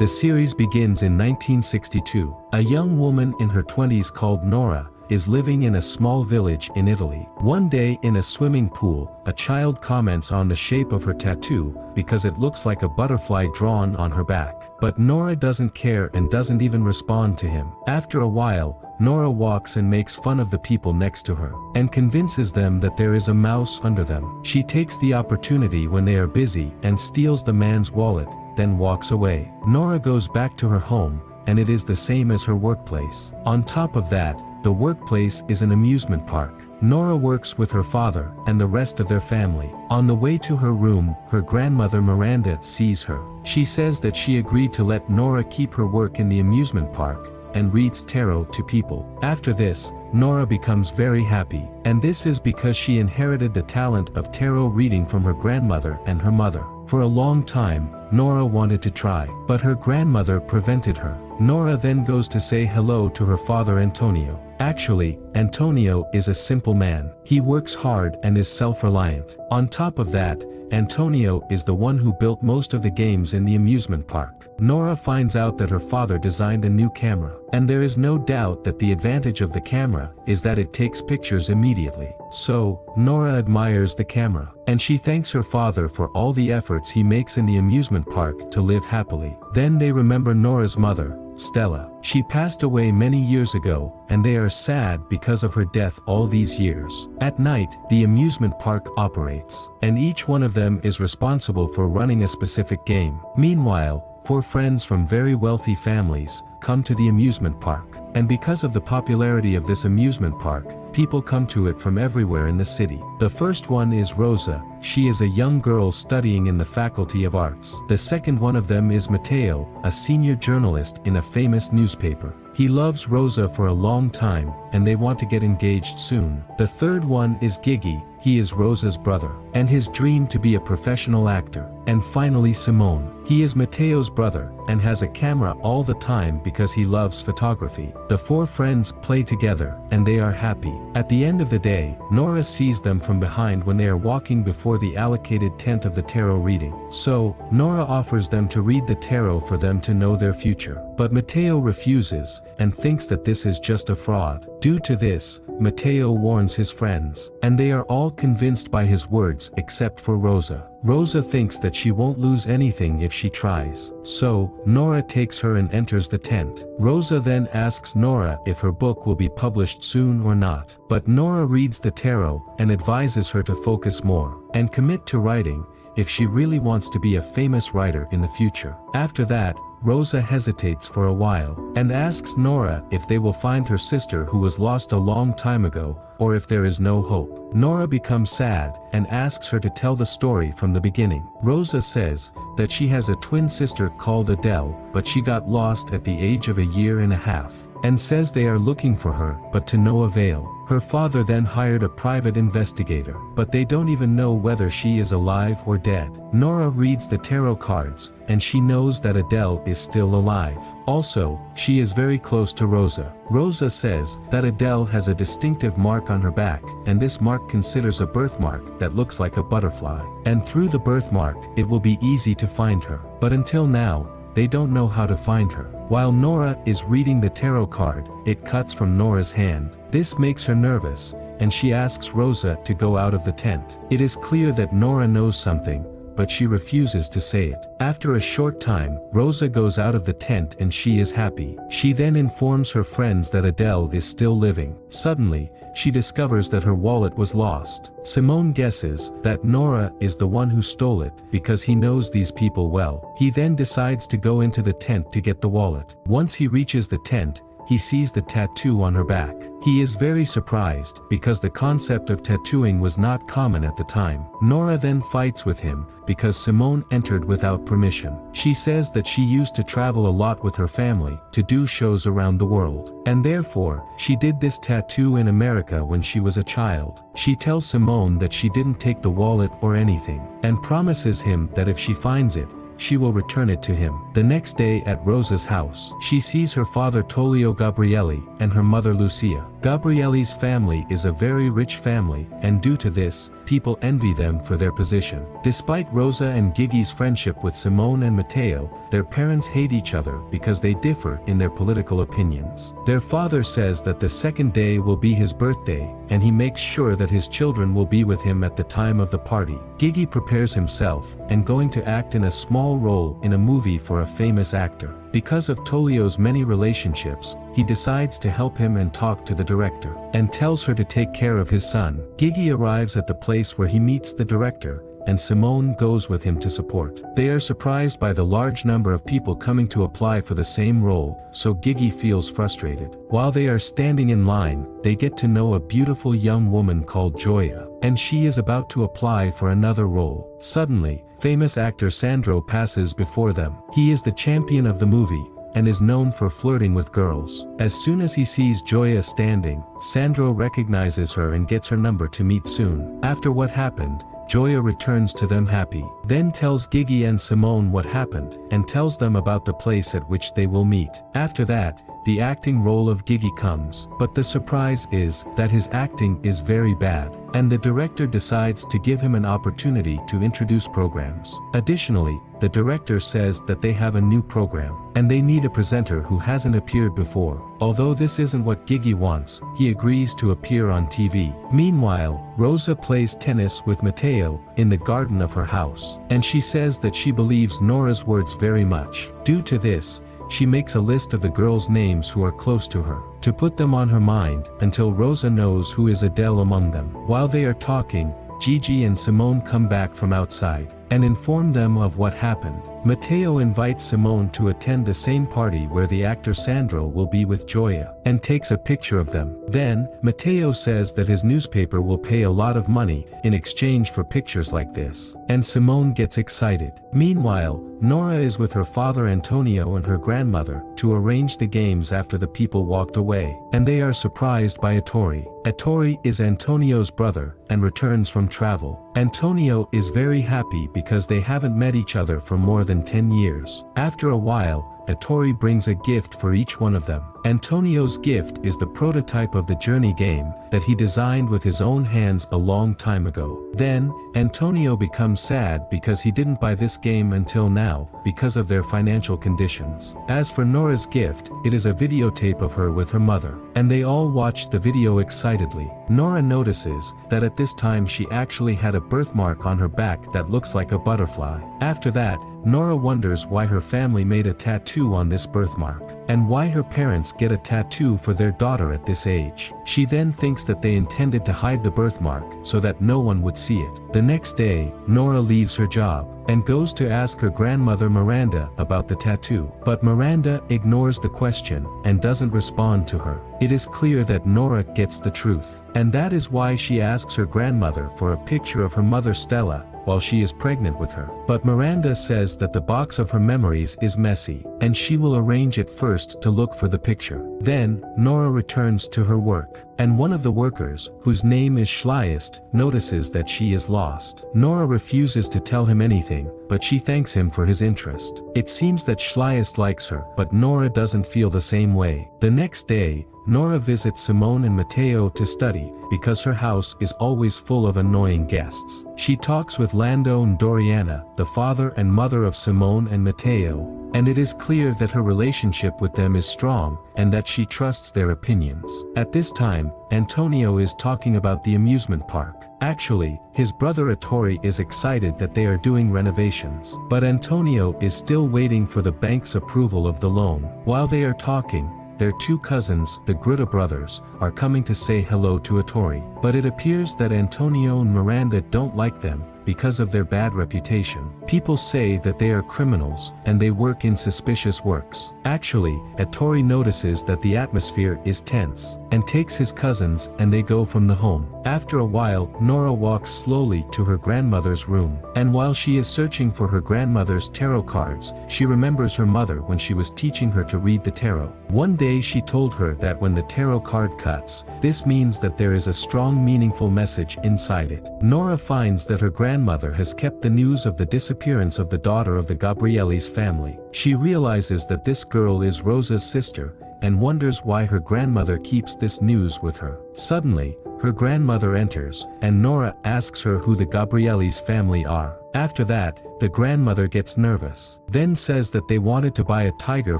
The series begins in 1962. A young woman in her 20s called Nora is living in a small village in Italy. One day in a swimming pool, a child comments on the shape of her tattoo because it looks like a butterfly drawn on her back. But Nora doesn't care and doesn't even respond to him. After a while, Nora walks and makes fun of the people next to her, and convinces them that there is a mouse under them. She takes the opportunity when they are busy and steals the man's wallet, then walks away. Nora goes back to her home, and it is the same as her workplace. On top of that, the workplace is an amusement park. Nora works with her father and the rest of their family. On the way to her room, her grandmother Miranda sees her. She says that she agreed to let Nora keep her work in the amusement park, and reads tarot to people. After this, Nora becomes very happy, and this is because she inherited the talent of tarot reading from her grandmother and her mother. For a long time, Nora wanted to try, but her grandmother prevented her. Nora then goes to say hello to her father Antonio. Actually, Antonio is a simple man. He works hard and is self-reliant. On top of that, Antonio is the one who built most of the games in the amusement park. Nora finds out that her father designed a new camera, and there is no doubt that the advantage of the camera is that it takes pictures immediately. So, Nora admires the camera, and she thanks her father for all the efforts he makes in the amusement park to live happily. Then they remember Nora's mother, Stella. She passed away many years ago, and they are sad because of her death all these years. At night, the amusement park operates, and each one of them is responsible for running a specific game. Meanwhile, 4 friends from very wealthy families come to the amusement park, and because of the popularity of this amusement park, people come to it from everywhere in the city. The first one is Rosa. She is a young girl studying in the Faculty of Arts. The second one of them is Matteo, a senior journalist in a famous newspaper. He loves Rosa for a long time, and they want to get engaged soon. The third one is Gigi. He is Rosa's brother, and his dream to be a professional actor. And finally Simone. He is Matteo's brother, and has a camera all the time because he loves photography. The 4 friends play together, and they are happy. At the end of the day, Nora sees them from behind when they are walking before the allocated tent of the tarot reading. So, Nora offers them to read the tarot for them to know their future. But Matteo refuses, and thinks that this is just a fraud. Due to this, Matteo warns his friends, and they are all convinced by his words except for Rosa. Rosa thinks that she won't lose anything if she tries. So, Nora takes her and enters the tent. Rosa then asks Nora if her book will be published soon or not. But Nora reads the tarot and advises her to focus more and commit to writing if she really wants to be a famous writer in the future. After that, Rosa hesitates for a while, and asks Nora if they will find her sister who was lost a long time ago, or if there is no hope. Nora becomes sad, and asks her to tell the story from the beginning. Rosa says that she has a twin sister called Adele, but she got lost at the age of 1.5 years, and says they are looking for her, but to no avail. Her father then hired a private investigator, but they don't even know whether she is alive or dead. Nora reads the tarot cards, and she knows that Adele is still alive. Also, she is very close to Rosa. Rosa says that Adele has a distinctive mark on her back, and this mark considers a birthmark that looks like a butterfly. And through the birthmark, it will be easy to find her. But until now, they don't know how to find her. While Nora is reading the tarot card, it cuts from Nora's hand. This makes her nervous, and she asks Rosa to go out of the tent. It is clear that Nora knows something, but she refuses to say it. After a short time, Rosa goes out of the tent and she is happy. She then informs her friends that Adele is still living. Suddenly, she discovers that her wallet was lost. Simone guesses that Nora is the one who stole it because he knows these people well. He then decides to go into the tent to get the wallet. Once he reaches the tent, he sees the tattoo on her back. He is very surprised because the concept of tattooing was not common at the time. Nora then fights with him because Simone entered without permission. She says that she used to travel a lot with her family to do shows around the world, and therefore, she did this tattoo in America when she was a child. She tells Simone that she didn't take the wallet or anything, and promises him that if she finds it, she will return it to him. The next day at Rosa's house, she sees her father Tullio Gabrielli and her mother Lucia. Gabrielli's family is a very rich family, and due to this, people envy them for their position. Despite Rosa and Gigi's friendship with Simone and Matteo, their parents hate each other because they differ in their political opinions. Their father says that the second day will be his birthday, and he makes sure that his children will be with him at the time of the party. Gigi prepares himself, and going to act in a small role in a movie for a famous actor. Because of Tullio's many relationships, he decides to help him and talk to the director, and tells her to take care of his son. Gigi arrives at the place where he meets the director, and Simone goes with him to support. They are surprised by the large number of people coming to apply for the same role, so Gigi feels frustrated. While they are standing in line, they get to know a beautiful young woman called Gioia, and she is about to apply for another role. Suddenly, famous actor Sandro passes before them. He is the champion of the movie, and is known for flirting with girls. As soon as he sees Gioia standing, Sandro recognizes her and gets her number to meet soon. After what happened, Gioia returns to them happy, then tells Gigi and Simone what happened, and tells them about the place at which they will meet. After that, the acting role of Gigi comes, but the surprise is that his acting is very bad, and the director decides to give him an opportunity to introduce programs. Additionally, the director says that they have a new program, and they need a presenter who hasn't appeared before. Although this isn't what Gigi wants, he agrees to appear on TV. Meanwhile, Rosa plays tennis with Matteo in the garden of her house, and she says that she believes Nora's words very much. Due to this, she makes a list of the girls' names who are close to her, to put them on her mind, until Rosa knows who is Adele among them. While they are talking, Gigi and Simone come back from outside, and inform them of what happened. Matteo invites Simone to attend the same party where the actor Sandro will be with Gioia, and takes a picture of them. Then, Matteo says that his newspaper will pay a lot of money in exchange for pictures like this, and Simone gets excited. Meanwhile, Nora is with her father Antonio and her grandmother to arrange the games after the people walked away, and they are surprised by Ettore. Ettore is Antonio's brother, and returns from travel. Antonio is very happy because they haven't met each other for more than 10 years. After a while, Ettore brings a gift for each one of them. Antonio's gift is the prototype of the Journey game that he designed with his own hands a long time ago. Then, Antonio becomes sad because he didn't buy this game until now, because of their financial conditions. As for Nora's gift, it is a videotape of her with her mother, and they all watch the video excitedly. Nora notices that at this time she actually had a birthmark on her back that looks like a butterfly. After that, Nora wonders why her family made a tattoo on this birthmark, and why her parents get a tattoo for their daughter at this age. She then thinks that they intended to hide the birthmark so that no one would see it. The next day, Nora leaves her job, and goes to ask her grandmother Miranda about the tattoo. But Miranda ignores the question, and doesn't respond to her. It is clear that Nora gets the truth, and that is why she asks her grandmother for a picture of her mother Stella, while she is pregnant with her. But Miranda says that the box of her memories is messy, and she will arrange it first to look for the picture. Then, Nora returns to her work, and one of the workers, whose name is Schleist, notices that she is lost. Nora refuses to tell him anything, but she thanks him for his interest. It seems that Schleist likes her, but Nora doesn't feel the same way. The next day, Nora visits Simone and Matteo to study, because her house is always full of annoying guests. She talks with Lando and Doriana, the father and mother of Simone and Matteo, and it is clear that her relationship with them is strong, and that she trusts their opinions. At this time, Antonio is talking about the amusement park. Actually, his brother Ettore is excited that they are doing renovations, but Antonio is still waiting for the bank's approval of the loan. While they are talking, their two cousins, the Gritta brothers, are coming to say hello to Ettore. But it appears that Antonio and Miranda don't like them, because of their bad reputation. People say that they are criminals, and they work in suspicious works. Actually, Ettore notices that the atmosphere is tense, and takes his cousins and they go from the home. After a while, Nora walks slowly to her grandmother's room, and while she is searching for her grandmother's tarot cards, she remembers her mother when she was teaching her to read the tarot. One day she told her that when the tarot card cuts, this means that there is a strong meaningful message inside it. Nora finds that her grandmother has kept the news of the disappearance of the daughter of the Gabrielli's family. She realizes that this girl is Rosa's sister, and wonders why her grandmother keeps this news with her. Suddenly, her grandmother enters, and Nora asks her who the Gabrielli's family are. After that, the grandmother gets nervous, then says that they wanted to buy a tiger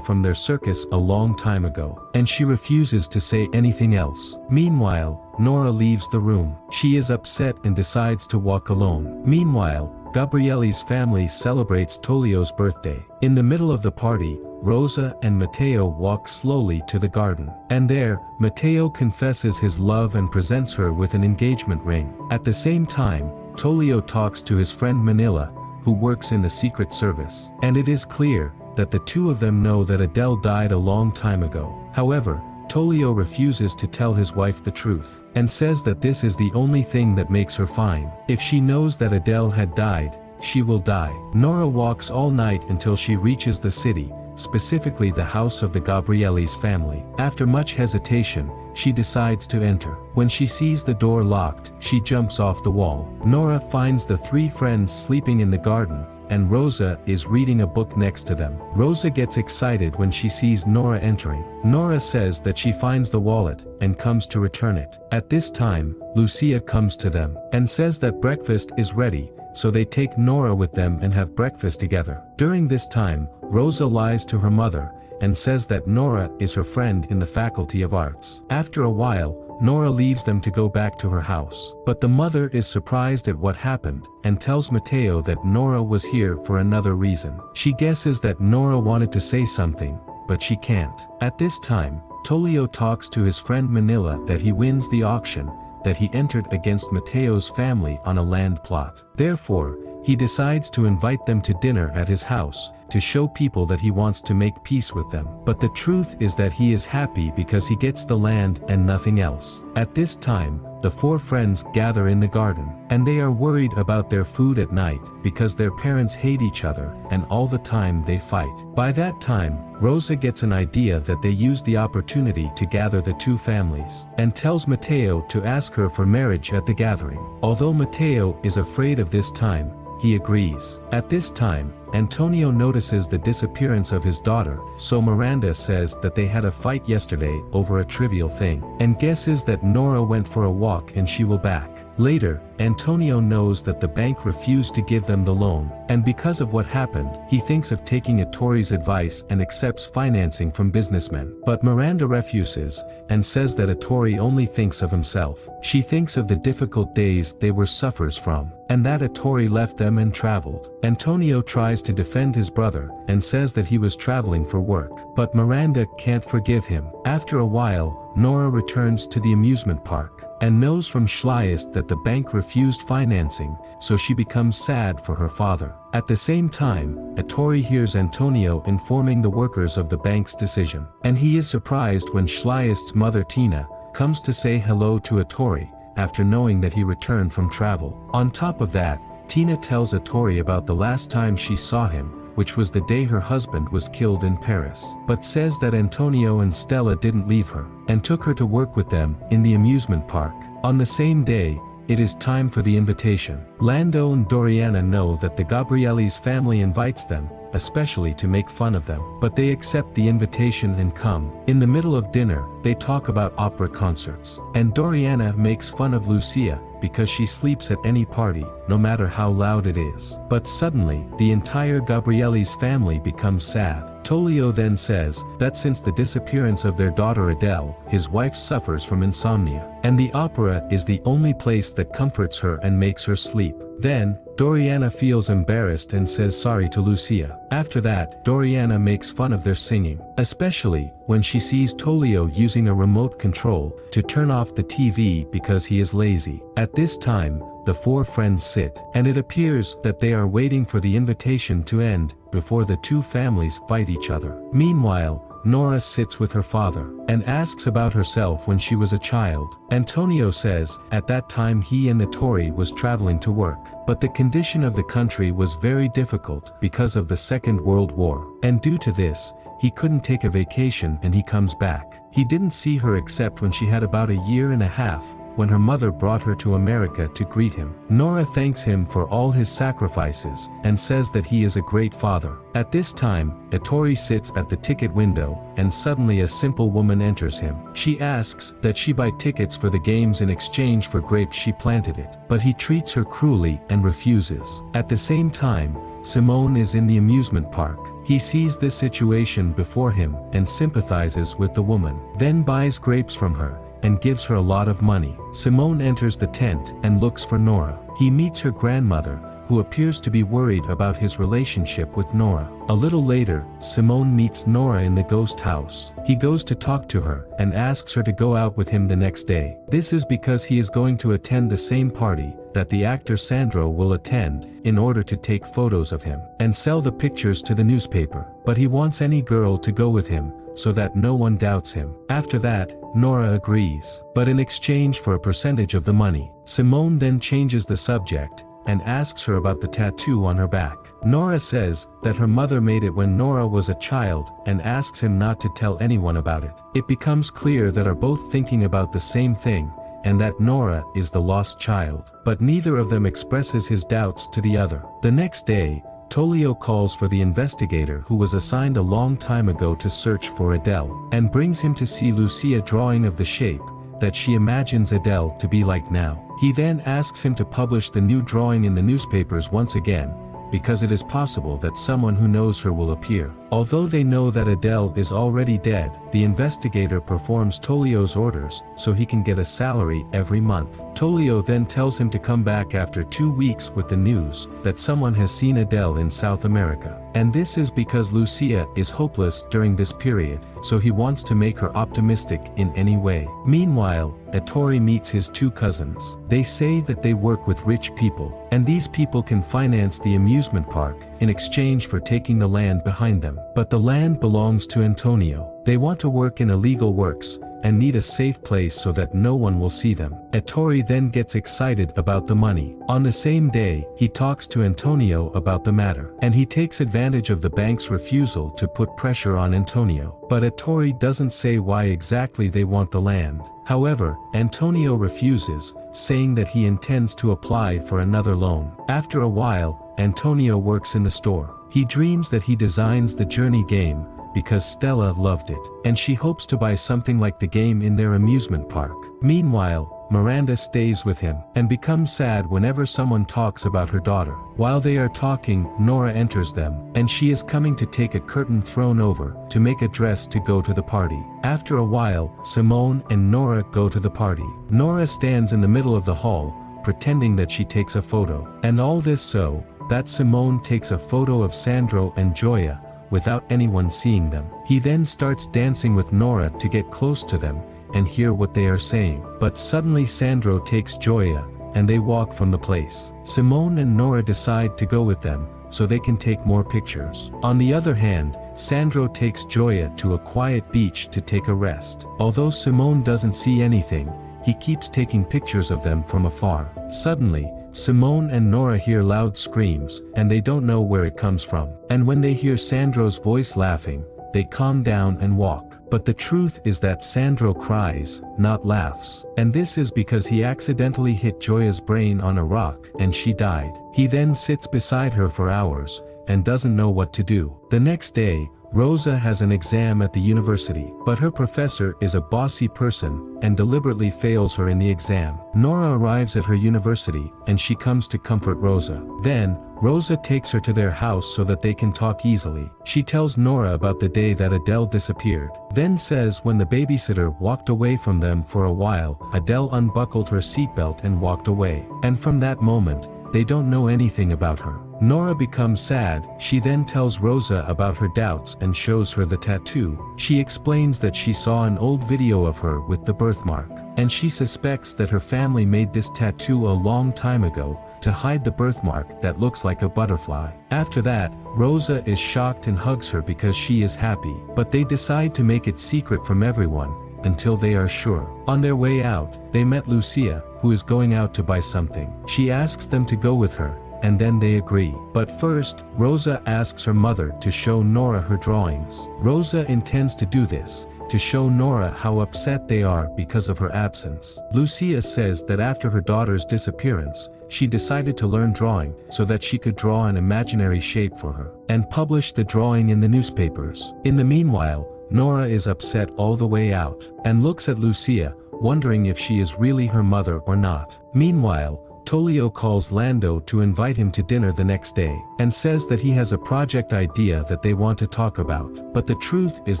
from their circus a long time ago, and she refuses to say anything else. Meanwhile, Nora leaves the room. She is upset and decides to walk alone. Meanwhile, Gabrielli's family celebrates Tolio's birthday. In the middle of the party, Rosa and Matteo walk slowly to the garden. And there, Matteo confesses his love and presents her with an engagement ring. At the same time, Tolio talks to his friend Manila, who works in the Secret Service. And it is clear that the two of them know that Adele died a long time ago. However, Tolio refuses to tell his wife the truth, and says that this is the only thing that makes her fine. If she knows that Adele had died, she will die. Nora walks all night until she reaches the city, specifically the house of the Gabrielli's family. After much hesitation, she decides to enter. When she sees the door locked, she jumps off the wall. Nora finds the three friends sleeping in the garden, and Rosa is reading a book next to them. Rosa gets excited when she sees Nora entering. Nora says that she finds the wallet, and comes to return it. At this time, Lucia comes to them, and says that breakfast is ready, so they take Nora with them and have breakfast together. During this time, Rosa lies to her mother, and says that Nora is her friend in the Faculty of Arts. After a while, Nora leaves them to go back to her house. But the mother is surprised at what happened, and tells Matteo that Nora was here for another reason. She guesses that Nora wanted to say something, but she can't. At this time, Tolio talks to his friend Manila that he wins the auction, that he entered against Matteo's family on a land plot. Therefore, he decides to invite them to dinner at his house, to show people that he wants to make peace with them. But the truth is that he is happy because he gets the land and nothing else. At this time, the four friends gather in the garden, and they are worried about their food at night, because their parents hate each other, and all the time they fight. By that time, Rosa gets an idea that they use the opportunity to gather the two families, and tells Matteo to ask her for marriage at the gathering. Although Matteo is afraid of this time, he agrees. At this time, Antonio notices the disappearance of his daughter, so Miranda says that they had a fight yesterday over a trivial thing, and guesses that Nora went for a walk and she will back. Later, Antonio knows that the bank refused to give them the loan, and because of what happened, he thinks of taking Ettori's advice and accepts financing from businessmen. But Miranda refuses, and says that Ettori only thinks of himself. She thinks of the difficult days they were suffers from, and that Ettori left them and traveled. Antonio tries to defend his brother, and says that he was traveling for work, but Miranda can't forgive him. After a while, Nora returns to the amusement park, and knows from Schleist that the bank refused financing, so she becomes sad for her father. At the same time, Ettori hears Antonio informing the workers of the bank's decision, and he is surprised when Schleist's mother Tina comes to say hello to Ettori, after knowing that he returned from travel. On top of that, Tina tells Ettori about the last time she saw him, which was the day her husband was killed in Paris, but says that Antonio and Stella didn't leave her, and took her to work with them in the amusement park. On the same day, it is time for the invitation. Lando and Doriana know that the Gabrielli's family invites them, especially to make fun of them, but they accept the invitation and come. In the middle of dinner, they talk about opera concerts, and Doriana makes fun of Lucia, because she sleeps at any party, no matter how loud it is. But suddenly, the entire Gabrielli's family becomes sad. Tolio then says that since the disappearance of their daughter Adele, his wife suffers from insomnia, and the opera is the only place that comforts her and makes her sleep. Then, Doriana feels embarrassed and says sorry to Lucia. After that, Doriana makes fun of their singing, especially when she sees Tolio using a remote control to turn off the TV because he is lazy. At this time, the four friends sit, and it appears that they are waiting for the invitation to end, before the two families fight each other. Meanwhile, Nora sits with her father and asks about herself when she was a child. Antonio says, at that time he and Ettore was traveling to work, but the condition of the country was very difficult because of the Second World War, and due to this, he couldn't take a vacation and he comes back. He didn't see her except when she had about a year and a half, when her mother brought her to America to greet him. Nora thanks him for all his sacrifices and says that he is a great father. At this time, Ettore sits at the ticket window, and suddenly a simple woman enters him. She asks that she buy tickets for the games in exchange for grapes she planted it, but he treats her cruelly and refuses. At the same time, Simone is in the amusement park. He sees this situation before him and sympathizes with the woman, then buys grapes from her and gives her a lot of money. Simone enters the tent and looks for Nora. He meets her grandmother, who appears to be worried about his relationship with Nora. A little later, Simone meets Nora in the ghost house. He goes to talk to her and asks her to go out with him the next day. This is because he is going to attend the same party that the actor Sandro will attend in order to take photos of him and sell the pictures to the newspaper. But he wants any girl to go with him so that no one doubts him. After that, Nora agrees, but in exchange for a percentage of the money. Simone then changes the subject and asks her about the tattoo on her back. Nora says that her mother made it when Nora was a child and asks him not to tell anyone about it. It becomes clear that are both thinking about the same thing, and that Nora is the lost child. But neither of them expresses his doubts to the other. The next day, Tullio calls for the investigator who was assigned a long time ago to search for Adele, and brings him to see Lucia drawing of the shape that she imagines Adele to be like now. He then asks him to publish the new drawing in the newspapers once again, because it is possible that someone who knows her will appear. Although they know that Adele is already dead, the investigator performs Tullio's orders so he can get a salary every month. Tullio then tells him to come back after 2 weeks with the news that someone has seen Adele in South America. And this is because Lucia is hopeless during this period, so he wants to make her optimistic in any way. Meanwhile, Ettore meets his two cousins. They say that they work with rich people, and these people can finance the amusement park in exchange for taking the land behind them. But the land belongs to Antonio. They want to work in illegal works and need a safe place so that no one will see them. Ettore then gets excited about the money. On the same day, he talks to Antonio about the matter, and he takes advantage of the bank's refusal to put pressure on Antonio. But Ettore doesn't say why exactly they want the land. However, Antonio refuses, saying that he intends to apply for another loan. After a while, Antonio works in the store. He dreams that he designs the Journey game, because Stella loved it, and she hopes to buy something like the game in their amusement park. Meanwhile, Miranda stays with him, and becomes sad whenever someone talks about her daughter. While they are talking, Nora enters them, and she is coming to take a curtain thrown over, to make a dress to go to the party. After a while, Simone and Nora go to the party. Nora stands in the middle of the hall, pretending that she takes a photo. And all this so that Simone takes a photo of Sandro and Gioia, without anyone seeing them. He then starts dancing with Nora to get close to them and hear what they are saying. But suddenly Sandro takes Gioia, and they walk from the place. Simone and Nora decide to go with them, so they can take more pictures. On the other hand, Sandro takes Gioia to a quiet beach to take a rest. Although Simone doesn't see anything, he keeps taking pictures of them from afar. Suddenly, Simone and Nora hear loud screams, and they don't know where it comes from. And when they hear Sandro's voice laughing, they calm down and walk. But the truth is that Sandro cries, not laughs. And this is because he accidentally hit Gioia's brain on a rock, and she died. He then sits beside her for hours, and doesn't know what to do. The next day, Rosa has an exam at the university, but her professor is a bossy person and deliberately fails her in the exam. Nora arrives at her university, and she comes to comfort Rosa. Then, Rosa takes her to their house so that they can talk easily. She tells Nora about the day that Adele disappeared. Then says when the babysitter walked away from them for a while, Adele unbuckled her seatbelt and walked away. And from that moment, they don't know anything about her. Nora becomes sad. She then tells Rosa about her doubts and shows her the tattoo. She explains that she saw an old video of her with the birthmark, and she suspects that her family made this tattoo a long time ago, to hide the birthmark that looks like a butterfly. After that, Rosa is shocked and hugs her because she is happy, but they decide to make it secret from everyone, until they are sure. On their way out, they met Lucia, who is going out to buy something. She asks them to go with her, and then they agree. But first, Rosa asks her mother to show Nora her drawings. Rosa intends to do this, to show Nora how upset they are because of her absence. Lucia says that after her daughter's disappearance, she decided to learn drawing so that she could draw an imaginary shape for her, and publish the drawing in the newspapers. In the meanwhile, Nora is upset all the way out, and looks at Lucia, wondering if she is really her mother or not. Meanwhile, Tolio calls Lando to invite him to dinner the next day, and says that he has a project idea that they want to talk about. But the truth is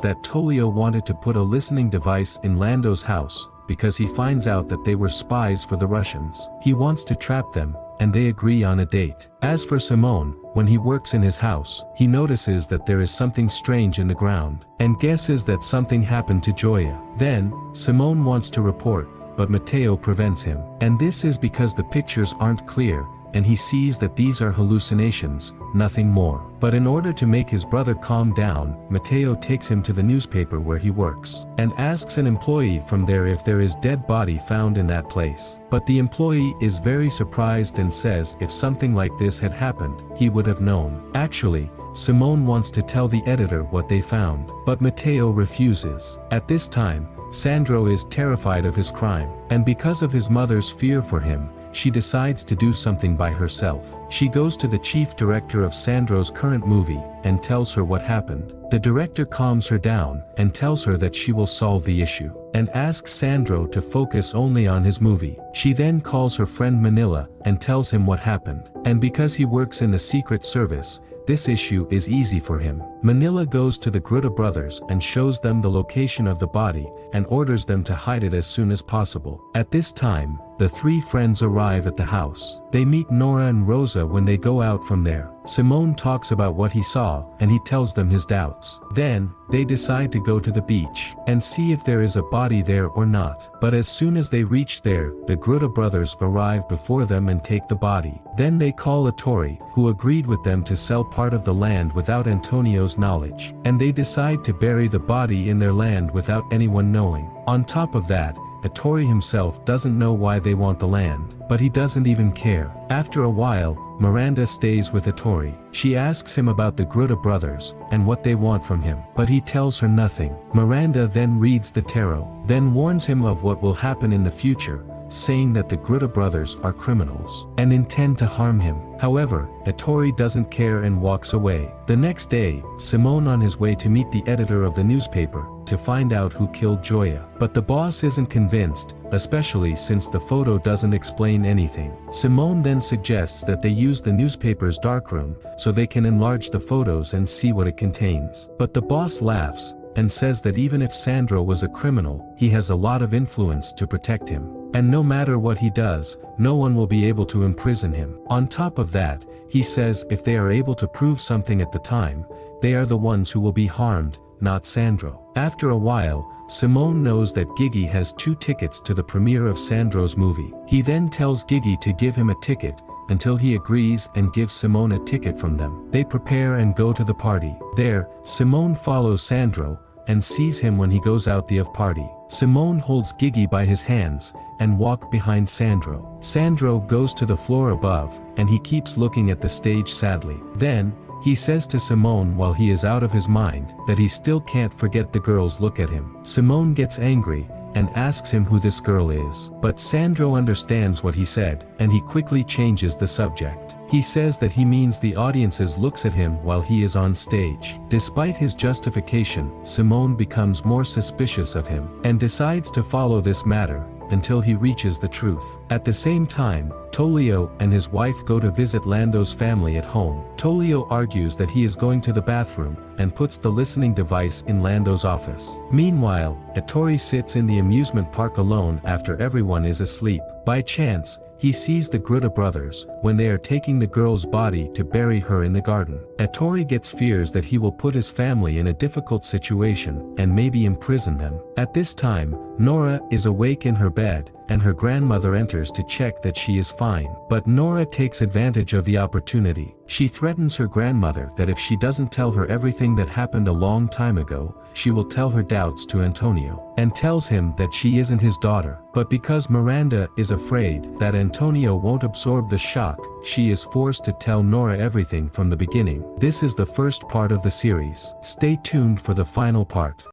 that Tolio wanted to put a listening device in Lando's house, because he finds out that they were spies for the Russians. He wants to trap them, and they agree on a date. As for Simone, when he works in his house, he notices that there is something strange in the ground, and guesses that something happened to Gioia. Then, Simone wants to report, but Matteo prevents him. And this is because the pictures aren't clear, and he sees that these are hallucinations, nothing more. But in order to make his brother calm down, Matteo takes him to the newspaper where he works, and asks an employee from there if there is dead body found in that place. But the employee is very surprised and says if something like this had happened, he would have known. Actually, Simone wants to tell the editor what they found, but Matteo refuses. At this time, Sandro is terrified of his crime, and because of his mother's fear for him, she decides to do something by herself. She goes to the chief director of Sandro's current movie, and tells her what happened. The director calms her down, and tells her that she will solve the issue, and asks Sandro to focus only on his movie. She then calls her friend Manila, and tells him what happened. And because he works in the Secret Service, this issue is easy for him. Manila goes to the Gruta brothers and shows them the location of the body, and orders them to hide it as soon as possible. At this time, the three friends arrive at the house. They meet Nora and Rosa when they go out from there. Simone talks about what he saw, and he tells them his doubts. Then, they decide to go to the beach, and see if there is a body there or not. But as soon as they reach there, the Gruta brothers arrive before them and take the body. Then they call Ettore, who agreed with them to sell part of the land without Antonio's knowledge. And they decide to bury the body in their land without anyone knowing. On top of that, Ettore himself doesn't know why they want the land, but he doesn't even care. After a while, Miranda stays with Ettore. She asks him about the Gruta brothers, and what they want from him, but he tells her nothing. Miranda then reads the tarot, then warns him of what will happen in the future, saying that the Gruta brothers are criminals, and intend to harm him. However, Ettore doesn't care and walks away. The next day, Simone on his way to meet the editor of the newspaper, to find out who killed Gioia. But the boss isn't convinced, especially since the photo doesn't explain anything. Simone then suggests that they use the newspaper's darkroom, so they can enlarge the photos and see what it contains. But the boss laughs, and says that even if Sandro was a criminal, he has a lot of influence to protect him. And no matter what he does, no one will be able to imprison him. On top of that, he says if they are able to prove something at the time, they are the ones who will be harmed, not Sandro. After a while, Simone knows that Gigi has 2 tickets to the premiere of Sandro's movie. He then tells Gigi to give him a ticket, until he agrees and gives Simone a ticket from them. They prepare and go to the party. There, Simone follows Sandro, and sees him when he goes out the party. Simone holds Gigi by his hands, and walk behind Sandro. Sandro goes to the floor above, and he keeps looking at the stage sadly. Then, he says to Simone while he is out of his mind, that he still can't forget the girls look at him. Simone gets angry, and asks him who this girl is. But Sandro understands what he said, and he quickly changes the subject. He says that he means the audiences looks at him while he is on stage. Despite his justification, Simone becomes more suspicious of him, and decides to follow this matter, until he reaches the truth. At the same time, Tolio and his wife go to visit Lando's family at home. Tolio argues that he is going to the bathroom, and puts the listening device in Lando's office. Meanwhile, Ettore sits in the amusement park alone after everyone is asleep. By chance, he sees the Gruta brothers, when they are taking the girl's body to bury her in the garden. Ettore gets fears that he will put his family in a difficult situation, and maybe imprison them. At this time, Nora is awake in her bed, and her grandmother enters to check that she is fine. But Nora takes advantage of the opportunity. She threatens her grandmother that if she doesn't tell her everything that happened a long time ago, she will tell her doubts to Antonio, and tells him that she isn't his daughter. But because Miranda is afraid that Antonio won't absorb the shock, she is forced to tell Nora everything from the beginning. This is the first part of the series. Stay tuned for the final part.